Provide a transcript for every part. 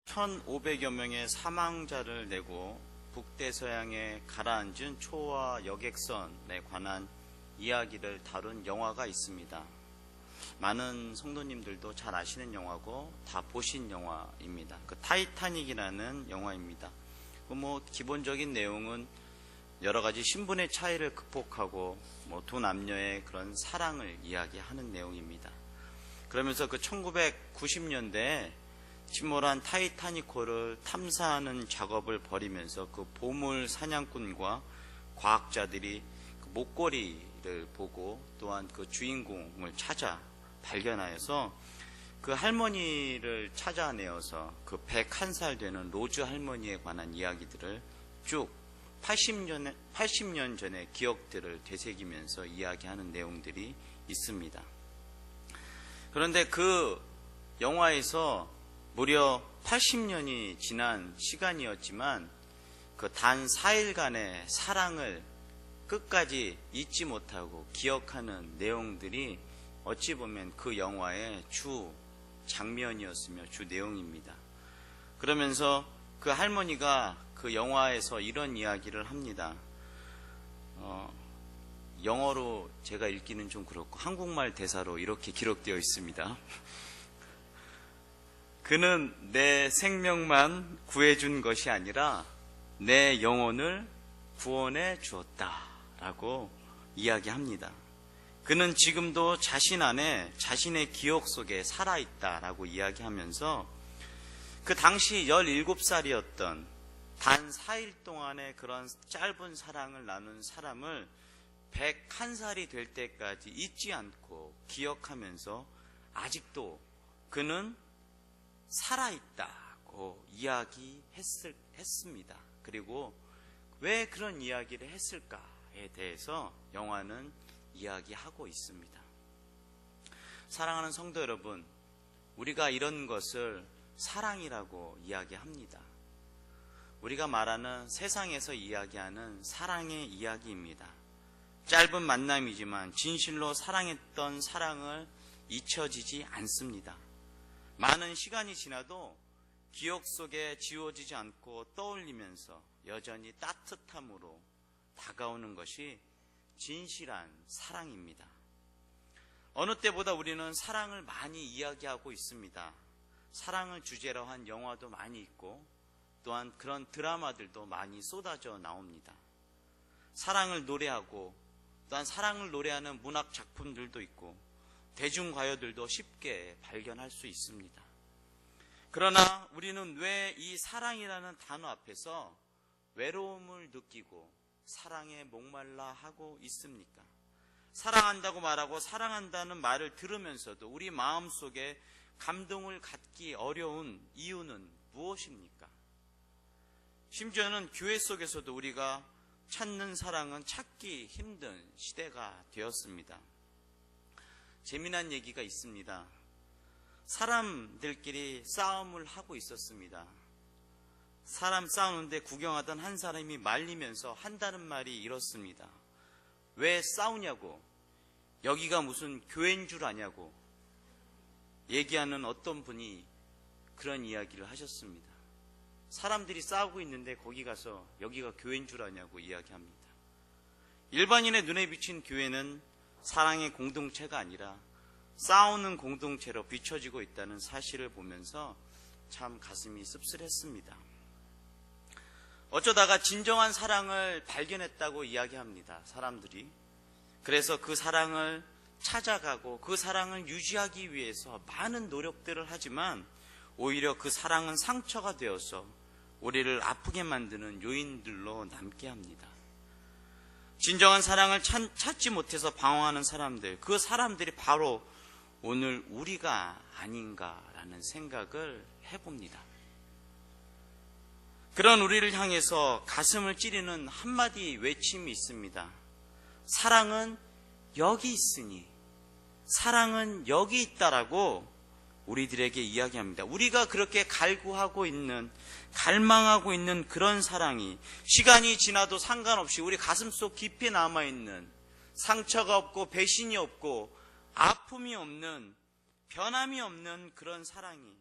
1,500여 명의 사망자를 내고 북대서양에 가라앉은 초와 여객선에 관한 이야기를 다룬 영화가 있습니다. 많은 성도님들도 잘 아시는 영화고 다 보신 영화입니다. 그 타이타닉이라는 영화입니다. 기본적인 내용은 여러 가지 신분의 차이를 극복하고 두 남녀의 그런 사랑을 이야기하는 내용입니다. 그러면서 그 1990년대에 침몰한 타이타닉호를 탐사하는 작업을 벌이면서 그 보물 사냥꾼과 과학자들이 그 목걸이를 보고 또한 그 주인공을 찾아 발견하여서 그 할머니를 찾아내어서 그 101살 되는 로즈 할머니에 관한 이야기들을 쭉 80년 전의 기억들을 되새기면서 이야기하는 내용들이 있습니다. 그런데 그 영화에서 무려 80년이 지난 시간이었지만 그 단 4일간의 사랑을 끝까지 잊지 못하고 기억하는 내용들이 어찌 보면 그 영화의 주 장면이었으며 주 내용입니다. 그러면서 그 할머니가 그 영화에서 이런 이야기를 합니다. 영어로 제가 읽기는 좀 그렇고 한국말 대사로 이렇게 기록되어 있습니다. 그는 내 생명만 구해준 것이 아니라 내 영혼을 구원해 주었다 라고 이야기합니다. 그는 지금도 자신 안에 자신의 기억 속에 살아있다 라고 이야기하면서 그 당시 17살이었던 단 4일 동안의 그런 짧은 사랑을 나눈 사람을 101살이 될 때까지 잊지 않고 기억하면서 아직도 그는 살아있다고 이야기했습니다. 그리고 왜 그런 이야기를 했을까에 대해서 영화는 이야기하고 있습니다. 사랑하는 성도 여러분, 우리가 이런 것을 사랑이라고 이야기합니다. 우리가 말하는 세상에서 이야기하는 사랑의 이야기입니다. 짧은 만남이지만 진실로 사랑했던 사랑을 잊혀지지 않습니다. 많은 시간이 지나도 기억 속에 지워지지 않고 떠올리면서 여전히 따뜻함으로 다가오는 것이 진실한 사랑입니다. 어느 때보다 우리는 사랑을 많이 이야기하고 있습니다. 사랑을 주제로 한 영화도 많이 있고 또한 그런 드라마들도 많이 쏟아져 나옵니다. 사랑을 노래하고 또한 사랑을 노래하는 문학 작품들도 있고 대중가요들도 쉽게 발견할 수 있습니다. 그러나 우리는 왜 이 사랑이라는 단어 앞에서 외로움을 느끼고 사랑에 목말라 하고 있습니까? 사랑한다고 말하고 사랑한다는 말을 들으면서도 우리 마음속에 감동을 갖기 어려운 이유는 무엇입니까? 심지어는 교회 속에서도 우리가 찾는 사랑은 찾기 힘든 시대가 되었습니다. 재미난 얘기가 있습니다. 사람들끼리 싸움을 하고 있었습니다. 사람 싸우는데 구경하던 한 사람이 말리면서 한다는 말이 이렇습니다. 왜 싸우냐고, 여기가 무슨 교회인 줄 아냐고 얘기하는 어떤 분이 그런 이야기를 하셨습니다. 사람들이 싸우고 있는데 거기 가서 여기가 교회인 줄 아냐고 이야기합니다. 일반인의 눈에 비친 교회는 사랑의 공동체가 아니라 싸우는 공동체로 비춰지고 있다는 사실을 보면서 참 가슴이 씁쓸했습니다. 어쩌다가 진정한 사랑을 발견했다고 이야기합니다. 사람들이. 그래서 그 사랑을 찾아가고 그 사랑을 유지하기 위해서 많은 노력들을 하지만 오히려 그 사랑은 상처가 되어서 우리를 아프게 만드는 요인들로 남게 합니다. 진정한 사랑을 찾지 못해서 방황하는 사람들, 그 사람들이 바로 오늘 우리가 아닌가라는 생각을 해봅니다. 그런 우리를 향해서 가슴을 찌르는 한마디 외침이 있습니다. 사랑은 여기 있으니, 사랑은 여기 있다라고 우리들에게 이야기합니다. 우리가 그렇게 갈구하고 있는, 갈망하고 있는 그런 사랑이 시간이 지나도 상관없이 우리 가슴속 깊이 남아있는, 상처가 없고 배신이 없고 아픔이 없는, 변함이 없는 그런 사랑이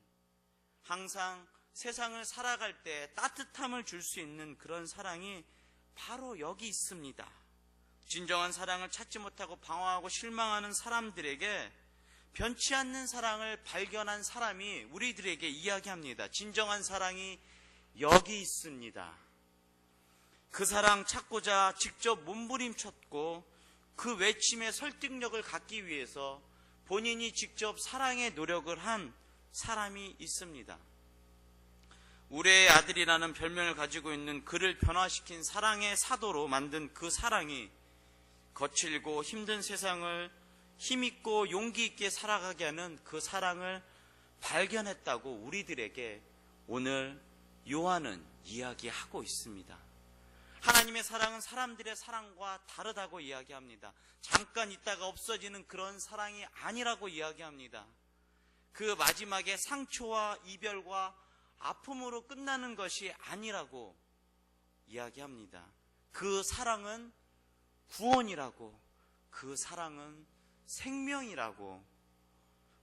항상 세상을 살아갈 때 따뜻함을 줄 수 있는 그런 사랑이 바로 여기 있습니다. 진정한 사랑을 찾지 못하고 방황하고 실망하는 사람들에게 변치 않는 사랑을 발견한 사람이 우리들에게 이야기합니다. 진정한 사랑이 여기 있습니다. 그 사랑 찾고자 직접 몸부림쳤고 그 외침의 설득력을 갖기 위해서 본인이 직접 사랑의 노력을 한 사람이 있습니다. 우리의 아들이라는 별명을 가지고 있는 그를 변화시킨 사랑의 사도로 만든 그 사랑이 거칠고 힘든 세상을 힘있고 용기 있게 살아가게 하는 그 사랑을 발견했다고 우리들에게 오늘 요한은 이야기하고 있습니다. 하나님의 사랑은 사람들의 사랑과 다르다고 이야기합니다. 잠깐 있다가 없어지는 그런 사랑이 아니라고 이야기합니다. 그 마지막에 상처와 이별과 아픔으로 끝나는 것이 아니라고 이야기합니다. 그 사랑은 구원이라고, 그 사랑은 생명이라고,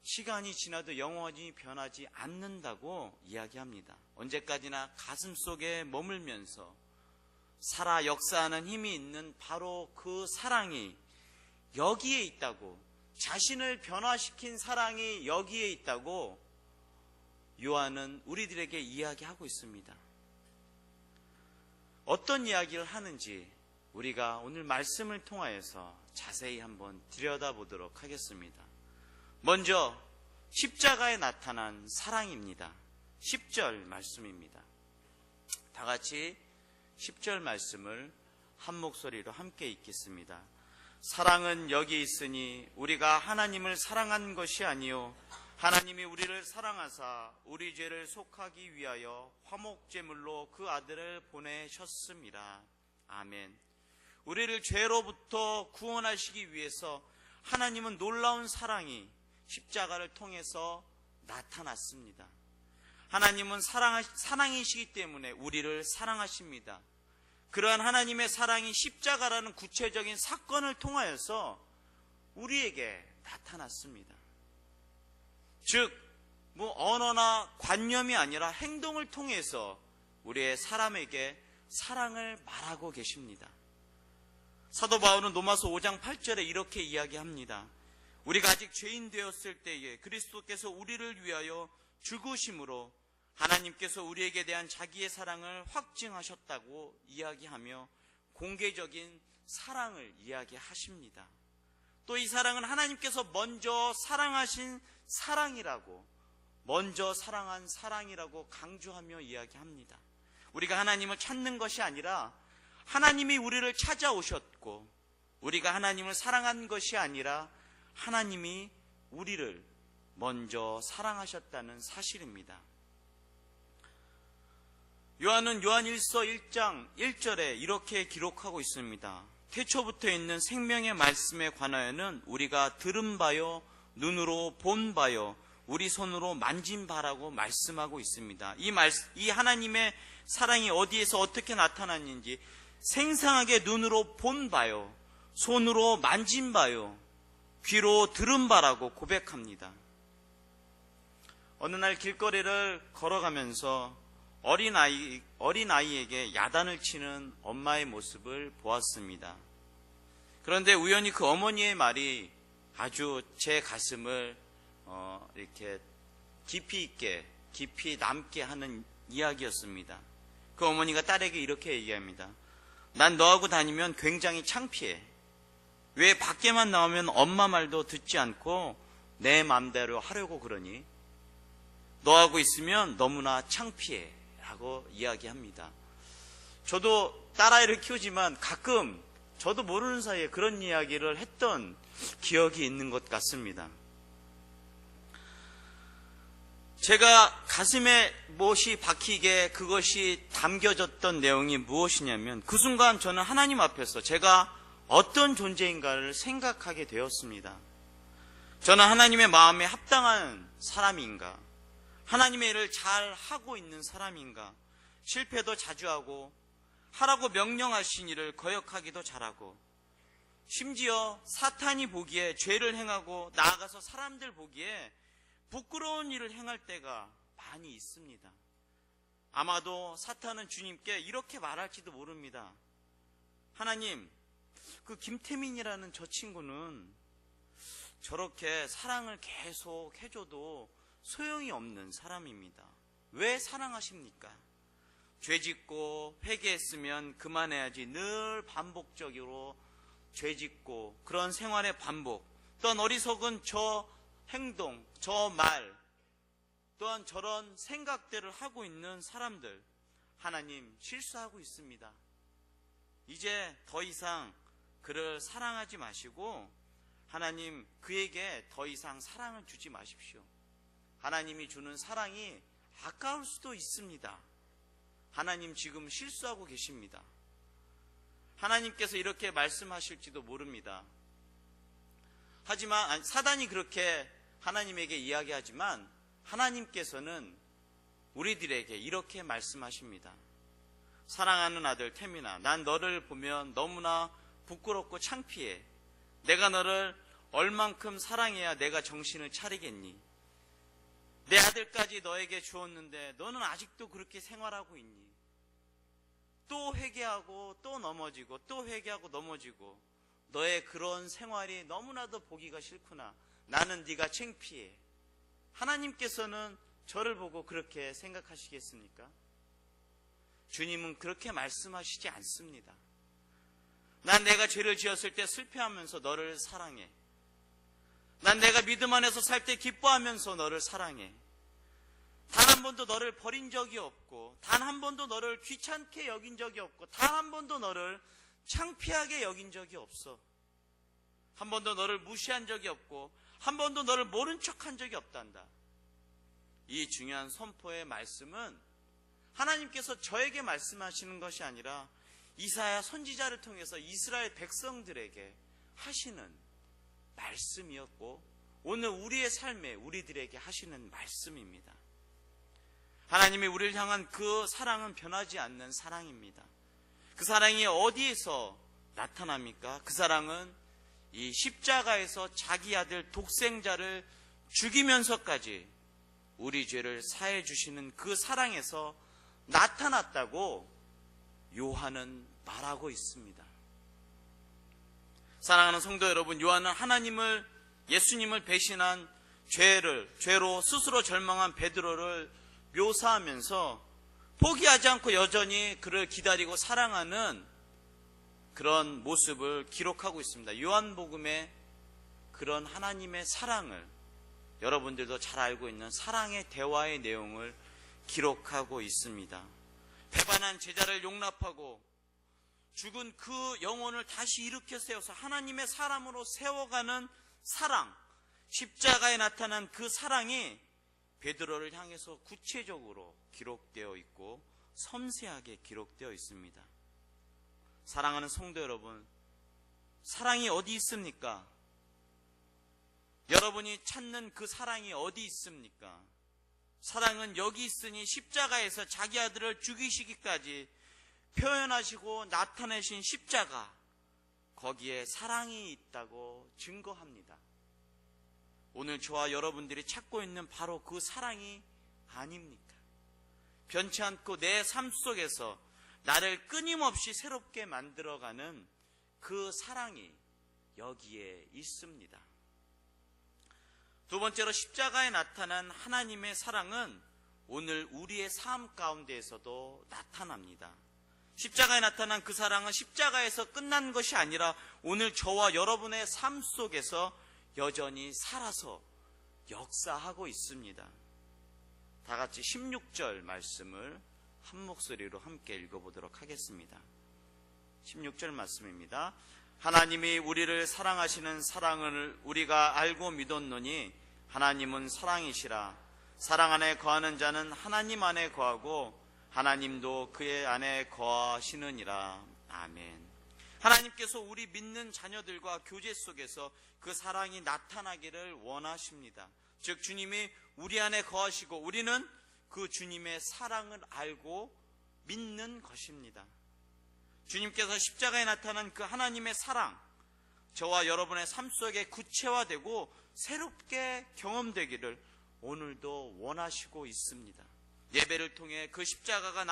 시간이 지나도 영원히 변하지 않는다고 이야기합니다. 언제까지나 가슴 속에 머물면서 살아 역사하는 힘이 있는 바로 그 사랑이 여기에 있다고, 자신을 변화시킨 사랑이 여기에 있다고 요한은 우리들에게 이야기하고 있습니다. 어떤 이야기를 하는지 우리가 오늘 말씀을 통하여서 자세히 한번 들여다보도록 하겠습니다. 먼저 십자가에 나타난 사랑입니다. 10절 말씀입니다. 다 같이 10절 말씀을 한 목소리로 함께 읽겠습니다. 사랑은 여기 있으니 우리가 하나님을 사랑한 것이 아니요 하나님이 우리를 사랑하사 우리 죄를 속하기 위하여 화목제물로 그 아들을 보내셨습니다. 아멘. 우리를 죄로부터 구원하시기 위해서 하나님은 놀라운 사랑이 십자가를 통해서 나타났습니다. 하나님은 사랑이시기 때문에 우리를 사랑하십니다. 그러한 하나님의 사랑이 십자가라는 구체적인 사건을 통하여서 우리에게 나타났습니다. 즉, 언어나 관념이 아니라 행동을 통해서 우리의 사람에게 사랑을 말하고 계십니다. 사도 바울은 로마서 5장 8절에 이렇게 이야기합니다. 우리가 아직 죄인 되었을 때에 그리스도께서 우리를 위하여 죽으심으로 하나님께서 우리에게 대한 자기의 사랑을 확증하셨다고 이야기하며 공개적인 사랑을 이야기하십니다. 또 이 사랑은 하나님께서 먼저 사랑하신 사랑이라고, 먼저 사랑한 사랑이라고 강조하며 이야기합니다. 우리가 하나님을 찾는 것이 아니라 하나님이 우리를 찾아오셨고, 우리가 하나님을 사랑한 것이 아니라 하나님이 우리를 먼저 사랑하셨다는 사실입니다. 요한은 요한일서 1장 1절에 이렇게 기록하고 있습니다. 태초부터 있는 생명의 말씀에 관하여는 우리가 들은 바요, 눈으로 본 바요, 우리 손으로 만진 바라고 말씀하고 있습니다. 이 하나님의 사랑이 어디에서 어떻게 나타났는지 생생하게 눈으로 본 바요, 손으로 만진 바요, 귀로 들은 바라고 고백합니다. 어느 날 길거리를 걸어가면서 어린아이에게 야단을 치는 엄마의 모습을 보았습니다. 그런데 우연히 그 어머니의 말이 아주 제 가슴을 이렇게 깊이 남게 하는 이야기였습니다. 그 어머니가 딸에게 이렇게 얘기합니다. 난 너하고 다니면 굉장히 창피해. 왜 밖에만 나오면 엄마 말도 듣지 않고 내 맘대로 하려고 그러니? 너하고 있으면 너무나 창피해 라고 이야기합니다. 저도 딸아이를 키우지만 가끔 저도 모르는 사이에 그런 이야기를 했던 기억이 있는 것 같습니다. 제가 가슴에 못이 박히게 그것이 담겨졌던 내용이 무엇이냐면, 그 순간 저는 하나님 앞에서 제가 어떤 존재인가를 생각하게 되었습니다. 저는 하나님의 마음에 합당한 사람인가? 하나님의 일을 잘 하고 있는 사람인가? 실패도 자주 하고 하라고 명령하신 일을 거역하기도 잘하고, 심지어 사탄이 보기에 죄를 행하고 나아가서 사람들 보기에 부끄러운 일을 행할 때가 많이 있습니다. 아마도 사탄은 주님께 이렇게 말할지도 모릅니다. 하나님, 그 김태민이라는 저 친구는 저렇게 사랑을 계속 해줘도 소용이 없는 사람입니다. 왜 사랑하십니까? 죄짓고 회개했으면 그만해야지 늘 반복적으로 죄짓고 그런 생활의 반복, 또한 어리석은 저 행동, 저 말, 또한 저런 생각들을 하고 있는 사람들, 하나님 실수하고 있습니다. 이제 더 이상 그를 사랑하지 마시고 하나님 그에게 더 이상 사랑을 주지 마십시오. 하나님이 주는 사랑이 아까울 수도 있습니다. 하나님 지금 실수하고 계십니다. 하나님께서 이렇게 말씀하실지도 모릅니다. 하지만 사단이 그렇게 하나님에게 이야기하지만 하나님께서는 우리들에게 이렇게 말씀하십니다. 사랑하는 아들 태민아, 난 너를 보면 너무나 부끄럽고 창피해. 내가 너를 얼만큼 사랑해야 내가 정신을 차리겠니? 내 아들까지 너에게 주었는데 너는 아직도 그렇게 생활하고 있니? 또 회개하고 또 넘어지고 또 회개하고 넘어지고 너의 그런 생활이 너무나도 보기가 싫구나. 나는 네가 창피해. 하나님께서는 저를 보고 그렇게 생각하시겠습니까? 주님은 그렇게 말씀하시지 않습니다. 난 내가 죄를 지었을 때 슬퍼하면서 너를 사랑해. 난 내가 믿음 안에서 살 때 기뻐하면서 너를 사랑해. 단 한 번도 너를 버린 적이 없고 단 한 번도 너를 귀찮게 여긴 적이 없고 단 한 번도 너를 창피하게 여긴 적이 없어. 한 번도 너를 무시한 적이 없고 한 번도 너를 모른 척한 적이 없단다. 이 중요한 선포의 말씀은 하나님께서 저에게 말씀하시는 것이 아니라 이사야 선지자를 통해서 이스라엘 백성들에게 하시는 말씀이었고 오늘 우리의 삶에 우리들에게 하시는 말씀입니다. 하나님이 우리를 향한 그 사랑은 변하지 않는 사랑입니다. 그 사랑이 어디에서 나타납니까? 그 사랑은 이 십자가에서 자기 아들 독생자를 죽이면서까지 우리 죄를 사해 주시는 그 사랑에서 나타났다고 요한은 말하고 있습니다. 사랑하는 성도 여러분, 요한은 하나님을, 예수님을 배신한 죄로 스스로 절망한 베드로를 묘사하면서 포기하지 않고 여전히 그를 기다리고 사랑하는 그런 모습을 기록하고 있습니다. 요한복음에 그런 하나님의 사랑을, 여러분들도 잘 알고 있는 사랑의 대화의 내용을 기록하고 있습니다. 배반한 제자를 용납하고 죽은 그 영혼을 다시 일으켜 세워서 하나님의 사람으로 세워가는 사랑, 십자가에 나타난 그 사랑이 베드로를 향해서 구체적으로 기록되어 있고 섬세하게 기록되어 있습니다. 사랑하는 성도 여러분, 사랑이 어디 있습니까? 여러분이 찾는 그 사랑이 어디 있습니까? 사랑은 여기 있으니 십자가에서 자기 아들을 죽이시기까지 표현하시고 나타내신 십자가, 거기에 사랑이 있다고 증거합니다. 오늘 저와 여러분들이 찾고 있는 바로 그 사랑이 아닙니까? 변치 않고 내 삶 속에서 나를 끊임없이 새롭게 만들어가는 그 사랑이 여기에 있습니다. 두 번째로 십자가에 나타난 하나님의 사랑은 오늘 우리의 삶 가운데에서도 나타납니다. 십자가에 나타난 그 사랑은 십자가에서 끝난 것이 아니라 오늘 저와 여러분의 삶 속에서 여전히 살아서 역사하고 있습니다. 다 같이 16절 말씀을 한 목소리로 함께 읽어보도록 하겠습니다. 16절 말씀입니다. 하나님이 우리를 사랑하시는 사랑을 우리가 알고 믿었노니 하나님은 사랑이시라. 사랑 안에 거하는 자는 하나님 안에 거하고 하나님도 그의 안에 거하시느니라. 아멘. 하나님께서 우리 믿는 자녀들과 교제 속에서 그 사랑이 나타나기를 원하십니다. 즉 주님이 우리 안에 거하시고 우리는 그 주님의 사랑을 알고 믿는 것입니다. 주님께서 십자가에 나타난 그 하나님의 사랑, 저와 여러분의 삶 속에 구체화되고 새롭게 경험되기를 오늘도 원하시고 있습니다. 예배를 통해 그 십자가에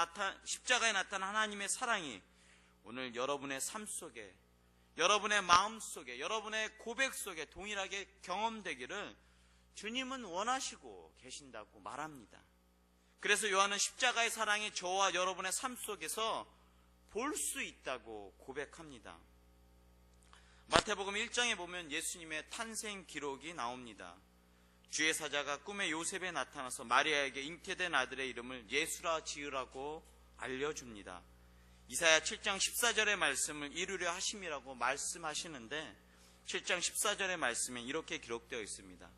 나타난 하나님의 사랑이 오늘 여러분의 삶 속에, 여러분의 마음 속에, 여러분의 고백 속에 동일하게 경험되기를 주님은 원하시고 계신다고 말합니다. 그래서 요한은 십자가의 사랑이 저와 여러분의 삶 속에서 볼 수 있다고 고백합니다. 마태복음 1장에 보면 예수님의 탄생 기록이 나옵니다. 주의 사자가 꿈에 요셉에 나타나서 마리아에게 잉태된 아들의 이름을 예수라 지으라고 알려줍니다. 이사야 7장 14절의 말씀을 이루려 하심이라고 말씀하시는데 7장 14절의 말씀에 이렇게 기록되어 있습니다.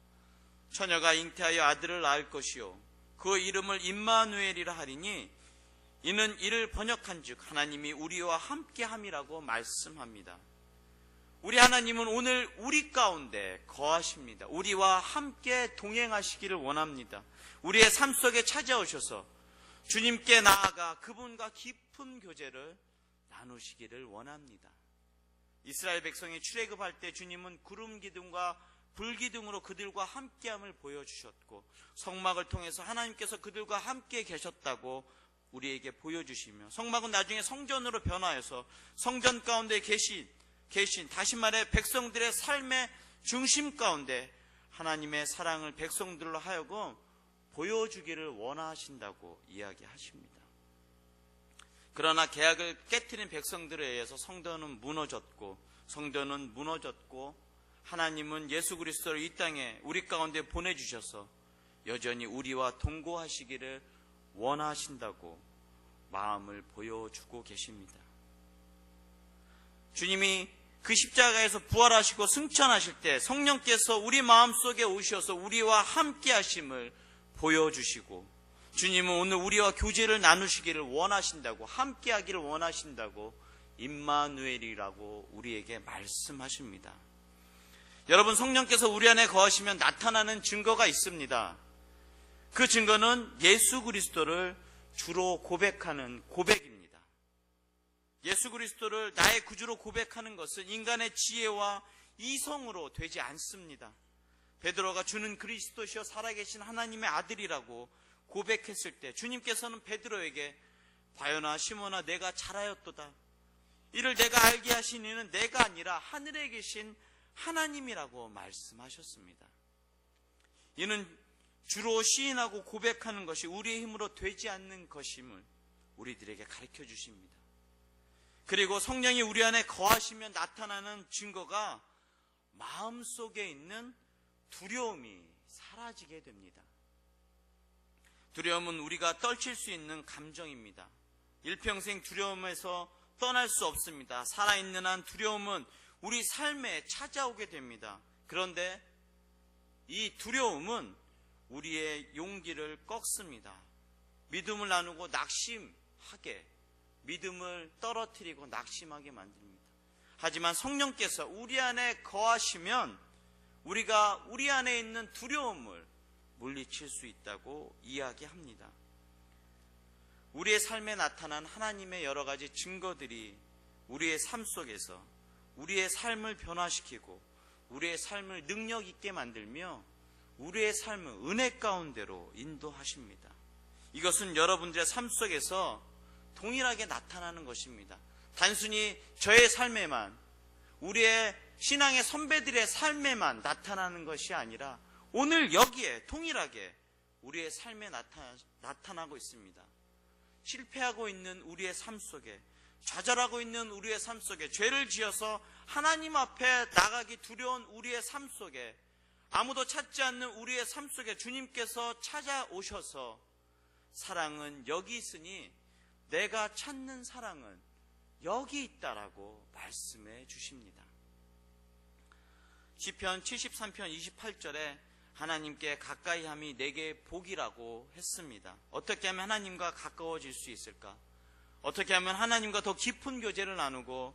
처녀가 잉태하여 아들을 낳을 것이요 그 이름을 임마누엘이라 하리니 이는 이를 번역한즉 하나님이 우리와 함께함이라고 말씀합니다. 우리 하나님은 오늘 우리 가운데 거하십니다. 우리와 함께 동행하시기를 원합니다. 우리의 삶 속에 찾아오셔서 주님께 나아가 그분과 깊은 교제를 나누시기를 원합니다. 이스라엘 백성이 출애굽할 때 주님은 구름 기둥과 불 기둥으로 그들과 함께함을 보여주셨고 성막을 통해서 하나님께서 그들과 함께 계셨다고 우리에게 보여주시며 성막은 나중에 성전으로 변화해서 성전 가운데 계신 다시 말해 백성들의 삶의 중심 가운데 하나님의 사랑을 백성들로 하여금 보여주기를 원하신다고 이야기하십니다. 그러나 계약을 깨트린 백성들에 의해서 성전은 무너졌고 하나님은 예수 그리스도를 이 땅에 우리 가운데 보내주셔서 여전히 우리와 동거하시기를 원하신다고 마음을 보여주고 계십니다. 주님이 그 십자가에서 부활하시고 승천하실 때 성령께서 우리 마음속에 오셔서 우리와 함께 하심을 보여주시고 주님은 오늘 우리와 교제를 나누시기를 원하신다고, 함께 하기를 원하신다고 임마누엘이라고 우리에게 말씀하십니다. 여러분, 성령께서 우리 안에 거하시면 나타나는 증거가 있습니다. 그 증거는 예수 그리스도를 주로 고백하는 고백입니다. 예수 그리스도를 나의 구주로 고백하는 것은 인간의 지혜와 이성으로 되지 않습니다. 베드로가 주는 그리스도시여 살아계신 하나님의 아들이라고 고백했을 때 주님께서는 베드로에게 바요나 시몬아 내가 잘하였도다. 이를 내가 알게 하신 이는 내가 아니라 하늘에 계신 하나님이라고 말씀하셨습니다. 이는 주로 시인하고 고백하는 것이 우리의 힘으로 되지 않는 것임을 우리들에게 가르쳐 주십니다. 그리고 성령이 우리 안에 거하시면 나타나는 증거가 마음속에 있는 두려움이 사라지게 됩니다. 두려움은 우리가 떨칠 수 있는 감정입니다. 일평생 두려움에서 떠날 수 없습니다. 살아있는 한 두려움은 우리 삶에 찾아오게 됩니다. 그런데 이 두려움은 우리의 용기를 꺾습니다. 믿음을 나누고 낙심하게, 믿음을 떨어뜨리고 낙심하게 만듭니다. 하지만 성령께서 우리 안에 거하시면 우리가 우리 안에 있는 두려움을 물리칠 수 있다고 이야기합니다. 우리의 삶에 나타난 하나님의 여러 가지 증거들이 우리의 삶 속에서 우리의 삶을 변화시키고 우리의 삶을 능력 있게 만들며 우리의 삶을 은혜 가운데로 인도하십니다. 이것은 여러분들의 삶 속에서 동일하게 나타나는 것입니다. 단순히 저의 삶에만, 우리의 신앙의 선배들의 삶에만 나타나는 것이 아니라 오늘 여기에 동일하게 우리의 삶에 나타나고 있습니다. 실패하고 있는 우리의 삶 속에, 좌절하고 있는 우리의 삶 속에, 죄를 지어서 하나님 앞에 나가기 두려운 우리의 삶 속에, 아무도 찾지 않는 우리의 삶 속에 주님께서 찾아오셔서 사랑은 여기 있으니 내가 찾는 사랑은 여기 있다라고 말씀해 주십니다. 시편 73편 28절에 하나님께 가까이함이 내게 복이라고 했습니다. 어떻게 하면 하나님과 가까워질 수 있을까? 어떻게 하면 하나님과 더 깊은 교제를 나누고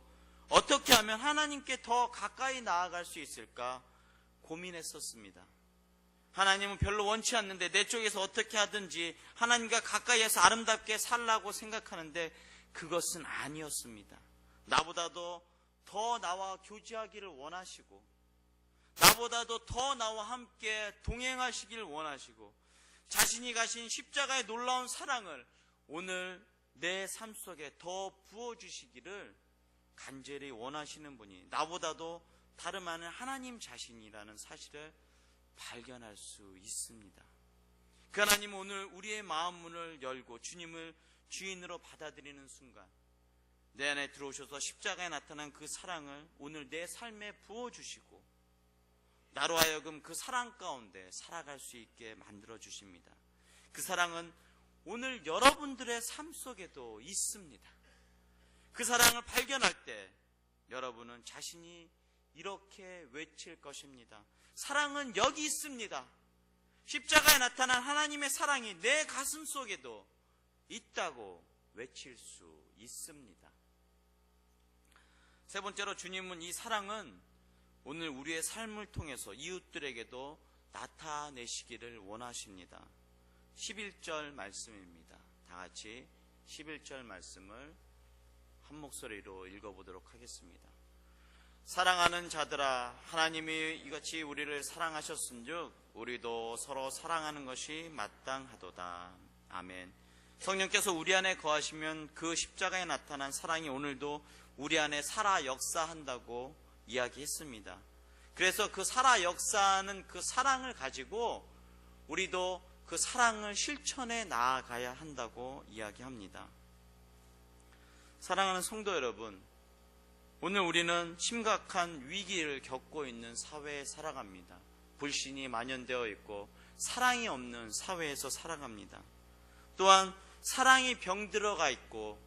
어떻게 하면 하나님께 더 가까이 나아갈 수 있을까 고민했었습니다. 하나님은 별로 원치 않는데 내 쪽에서 어떻게 하든지 하나님과 가까이에서 아름답게 살라고 생각하는데 그것은 아니었습니다. 나보다도 더 나와 교제하기를 원하시고 나보다도 더 나와 함께 동행하시기를 원하시고 자신이 가신 십자가의 놀라운 사랑을 오늘 내 삶 속에 더 부어주시기를 간절히 원하시는 분이 나보다도 다름 아닌 하나님 자신이라는 사실을 발견할 수 있습니다. 그 하나님은 오늘 우리의 마음 문을 열고 주님을 주인으로 받아들이는 순간 내 안에 들어오셔서 십자가에 나타난 그 사랑을 오늘 내 삶에 부어주시고 나로 하여금 그 사랑 가운데 살아갈 수 있게 만들어주십니다. 그 사랑은 오늘 여러분들의 삶 속에도 있습니다. 그 사랑을 발견할 때 여러분은 자신이 이렇게 외칠 것입니다. 사랑은 여기 있습니다. 십자가에 나타난 하나님의 사랑이 내 가슴 속에도 있다고 외칠 수 있습니다. 세 번째로 주님은 이 사랑은 오늘 우리의 삶을 통해서 이웃들에게도 나타내시기를 원하십니다. 11절 말씀입니다. 다 같이 11절 말씀을 한 목소리로 읽어보도록 하겠습니다. 사랑하는 자들아, 하나님이 이같이 우리를 사랑하셨은즉 우리도 서로 사랑하는 것이 마땅하도다. 아멘. 성령께서 우리 안에 거하시면 그 십자가에 나타난 사랑이 오늘도 우리 안에 살아 역사한다고 이야기했습니다. 그래서 그 살아 역사하는 그 사랑을 가지고 우리도 그 사랑을 실천해 나아가야 한다고 이야기합니다. 사랑하는 성도 여러분, 오늘 우리는 심각한 위기를 겪고 있는 사회에 살아갑니다. 불신이 만연되어 있고 사랑이 없는 사회에서 살아갑니다. 또한 사랑이 병들어가 있고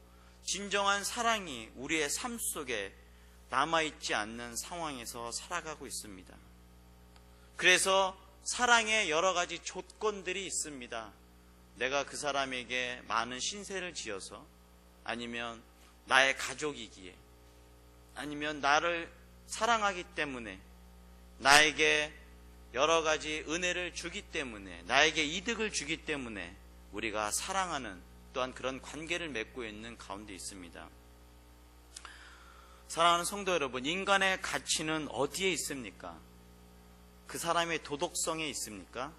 진정한 사랑이 우리의 삶 속에 남아있지 않는 상황에서 살아가고 있습니다. 그래서 사랑에 여러 가지 조건들이 있습니다. 내가 그 사람에게 많은 신세를 지어서, 아니면 나의 가족이기에, 아니면 나를 사랑하기 때문에, 나에게 여러 가지 은혜를 주기 때문에, 나에게 이득을 주기 때문에 우리가 사랑하는, 또한 그런 관계를 맺고 있는 가운데 있습니다. 사랑하는 성도 여러분, 인간의 가치는 어디에 있습니까? 그 사람의 도덕성에 있습니까?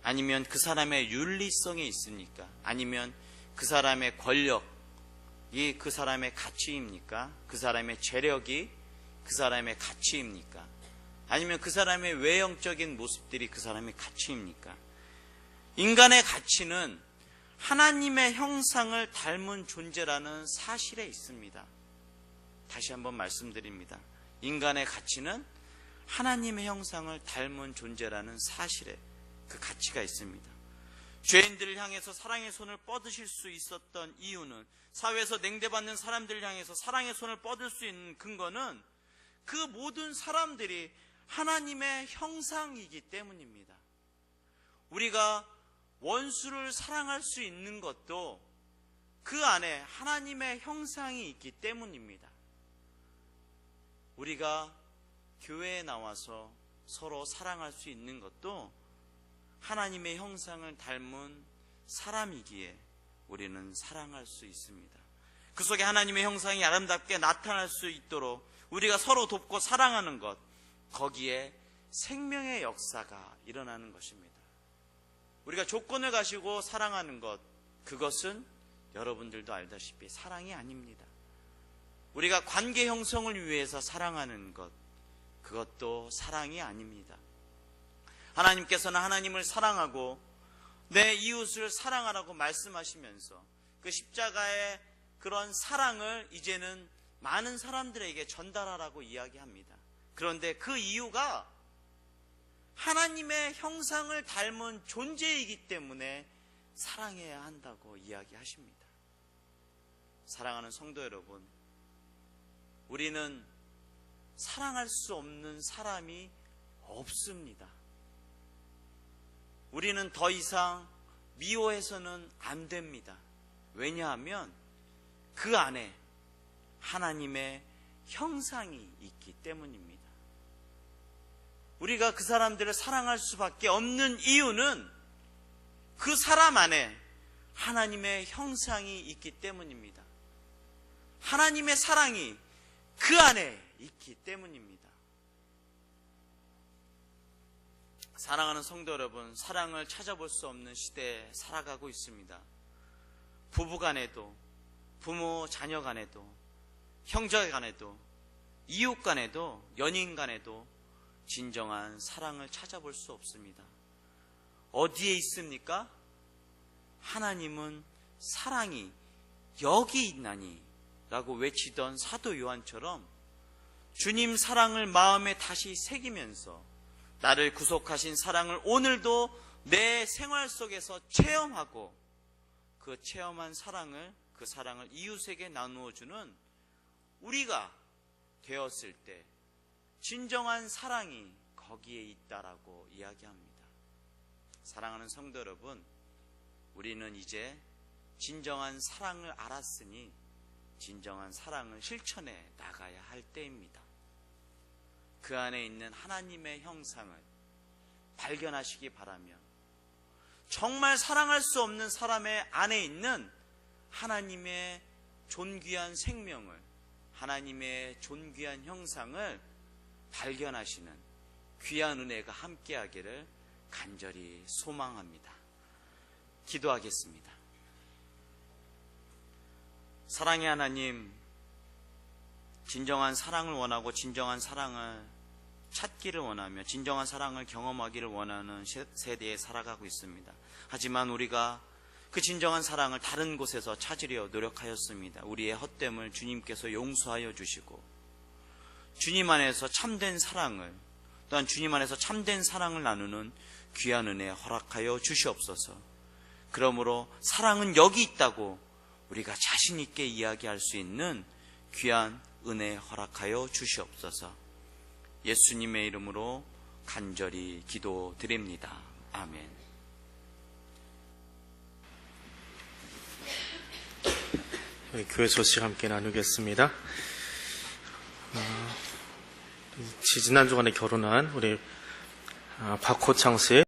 아니면 그 사람의 윤리성에 있습니까? 아니면 그 사람의 권력이 그 사람의 가치입니까? 그 사람의 재력이 그 사람의 가치입니까? 아니면 그 사람의 외형적인 모습들이 그 사람의 가치입니까? 인간의 가치는 하나님의 형상을 닮은 존재라는 사실에 있습니다. 다시 한번 말씀드립니다. 인간의 가치는 하나님의 형상을 닮은 존재라는 사실에 그 가치가 있습니다. 죄인들을 향해서 사랑의 손을 뻗으실 수 있었던 이유는, 사회에서 냉대받는 사람들을 향해서 사랑의 손을 뻗을 수 있는 근거는 그 모든 사람들이 하나님의 형상이기 때문입니다. 우리가 원수를 사랑할 수 있는 것도 그 안에 하나님의 형상이 있기 때문입니다. 우리가 교회에 나와서 서로 사랑할 수 있는 것도 하나님의 형상을 닮은 사람이기에 우리는 사랑할 수 있습니다. 그 속에 하나님의 형상이 아름답게 나타날 수 있도록 우리가 서로 돕고 사랑하는 것, 거기에 생명의 역사가 일어나는 것입니다. 우리가 조건을 가지고 사랑하는 것, 그것은 여러분들도 알다시피 사랑이 아닙니다. 우리가 관계 형성을 위해서 사랑하는 것, 그것도 사랑이 아닙니다. 하나님께서는 하나님을 사랑하고 내 이웃을 사랑하라고 말씀하시면서 그 십자가의 그런 사랑을 이제는 많은 사람들에게 전달하라고 이야기합니다. 그런데 그 이유가 하나님의 형상을 닮은 존재이기 때문에 사랑해야 한다고 이야기하십니다. 사랑하는 성도 여러분, 우리는 사랑할 수 없는 사람이 없습니다. 우리는 더 이상 미워해서는 안 됩니다. 왜냐하면 그 안에 하나님의 형상이 있기 때문입니다. 우리가 그 사람들을 사랑할 수밖에 없는 이유는 그 사람 안에 하나님의 형상이 있기 때문입니다. 하나님의 사랑이 그 안에 있기 때문입니다. 사랑하는 성도 여러분, 사랑을 찾아볼 수 없는 시대에 살아가고 있습니다. 부부 간에도, 부모 자녀 간에도, 형제 간에도, 이웃 간에도, 연인 간에도 진정한 사랑을 찾아볼 수 없습니다. 어디에 있습니까? 하나님은 사랑이 여기 있나니 라고 외치던 사도 요한처럼 주님 사랑을 마음에 다시 새기면서 나를 구속하신 사랑을 오늘도 내 생활 속에서 체험하고 그 체험한 사랑을, 그 사랑을 이웃에게 나누어주는 우리가 되었을 때 진정한 사랑이 거기에 있다라고 이야기합니다. 사랑하는 성도 여러분, 우리는 이제 진정한 사랑을 알았으니 진정한 사랑을 실천해 나가야 할 때입니다. 그 안에 있는 하나님의 형상을 발견하시기 바라며 정말 사랑할 수 없는 사람의 안에 있는 하나님의 존귀한 생명을, 하나님의 존귀한 형상을 발견하시는 귀한 은혜가 함께하기를 간절히 소망합니다. 기도하겠습니다. 사랑의 하나님, 진정한 사랑을 원하고 진정한 사랑을 찾기를 원하며 진정한 사랑을 경험하기를 원하는 세대에 살아가고 있습니다. 하지만 우리가 그 진정한 사랑을 다른 곳에서 찾으려 노력하였습니다. 우리의 헛됨을 주님께서 용서하여 주시고 주님 안에서 참된 사랑을, 또한 주님 안에서 참된 사랑을 나누는 귀한 은혜 허락하여 주시옵소서. 그러므로 사랑은 여기 있다고 우리가 자신 있게 이야기할 수 있는 귀한 은혜 허락하여 주시옵소서. 예수님의 이름으로 간절히 기도드립니다. 아멘. 교회 소식 함께 나누겠습니다. 지지난 주간에 결혼한 우리 박호창 씨